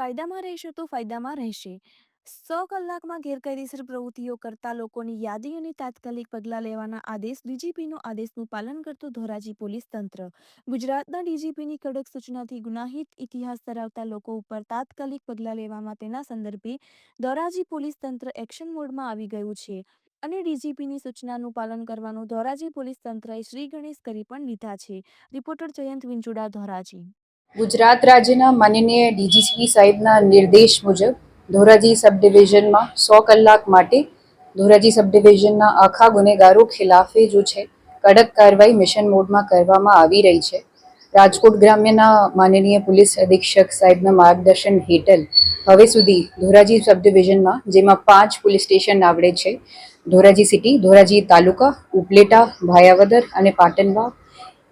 કાયદામાં રહેશે તો ફાયદામાં રહેશે. 100 કલાકમાં ગેરકાયદેસર પ્રવૃત્તિઓ કરતા લોકોની યાદી અને તાત્કાલિક પગલાં લેવાના આદેશ. ડીજીપીનો આદેશનું પાલન કરતું ધોરાજી પોલીસ તંત્ર. ગુજરાતના ડીજીપીની કડક સૂચનાથી ગુનાહિત ઇતિહાસ ધરાવતા લોકો ઉપર તાત્કાલિક પગલાં લેવામાં તેના સંદર્ભે ધોરાજી પોલીસ તંત્ર એક્શન મોડમાં આવી ગયું છે અને ડીજીપીની સૂચનાનું પાલન કરવાનું ધોરાજી પોલીસ તંત્રએ શ્રી ગણેશ કરી પણ લીધા છે. રિપોર્ટર જયંત વિંજોડા, ધોરાજી. ગુજરાત રાજ્યના માનનીય ડીજીપી સાહેબના નિર્દેશ મુજબ ધોરાજી સબ ડિવિઝનમાં 100 કલાક માટે ધોરાજી સબ ડિવિઝનના આખા ગુનેગારો ખિલાફે જો છે કડક કાર્યવાહી મિશન મોડમાં કરવામાં આવી રહી છે. રાજકોટ ગ્રામ્યના માનનીય પોલીસ અધિક્ષક સાહેબના માર્ગદર્શન હેઠળ હવે સુધી ધોરાજી સબ ડિવિઝનમાં જેમાં 5 પોલીસ સ્ટેશન આવડે છે: ધોરાજી સિટી, ધોરાજી તાલુકા, ઉપલેટા, ભાયાવદર અને પાટણવા.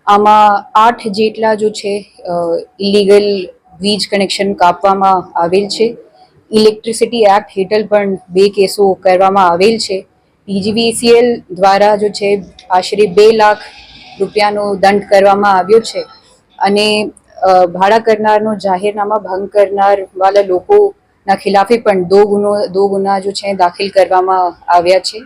આમાં 8 જેટલા જો છે ઇલીગલ વીજ કનેક્શન કાપવામાં આવેલ છે. ઇલેક્ટ્રિસિટી એક્ટ હેઠળ પણ 2 કેસો કરવામાં આવેલ છે. પીજીવીસીએલ દ્વારા જો છે આશરે 2 લાખ રૂપિયાનો દંડ કરવામાં આવ્યો છે અને ભાડા કરનારનો જાહેરનામા ભંગ કરનાર વાળા લોકોના ખિલાફે પણ દો ગુના જો છે દાખલ કરવામાં આવ્યા છે.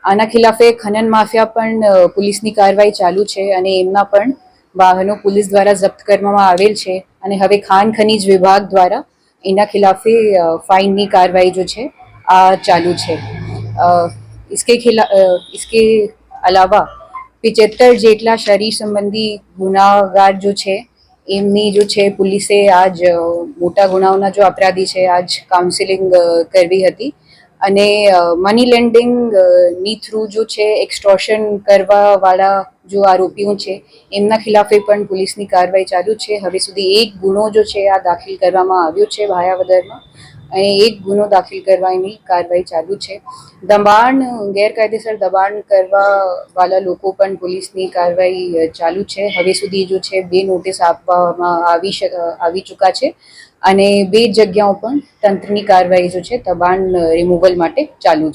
આના ખિલાફે ખનન માફિયા પણ પોલીસની કાર્યવાહી ચાલુ છે અને એમના પણ વાહનો પોલીસ દ્વારા જપ્ત કરવામાં આવેલ છે અને હવે ખાન ખનીજ વિભાગ દ્વારા એના ખિલાફે ફાઇનની કાર્યવાહી જો છે આ ચાલુ છે. इसके अलावा 75 જેટલા શરીર સંબંધી ગુનાગાર જો છે એમની જો છે પોલીસે આજ મોટા ગુનાઓના જો અપરાધી છે આજ કાઉન્સિલિંગ કરવી હતી અને મની લેન્ડિંગ ની થ્રુ જો છે એક્સટોર્શન કરવા વાળા જો આરોપીઓ છે એમના ખિલાફે પણ પોલીસની કાર્યવાહી ચાલુ છે. હવે સુધી 1 ગુનો જો છે આ દાખલ કરવામાં આવ્યો છે ભાયાવદરમાં અને 1 ગુનો દાખલ કરવાની કાર્યવાહી ચાલુ છે. દબાણ, ગેરકાયદેસર દબાણ કરવા વાળા લોકો પણ પોલીસની કાર્યવાહી ચાલુ છે. હવે સુધી જો છે 2 નોટિસ આપવામાં આવી ચૂકા છે અને 2 જગ્યાઓ પણ તંત્રની કાર્યવાહી જો છે દબાણ રિમૂવલ માટે ચાલુ છે.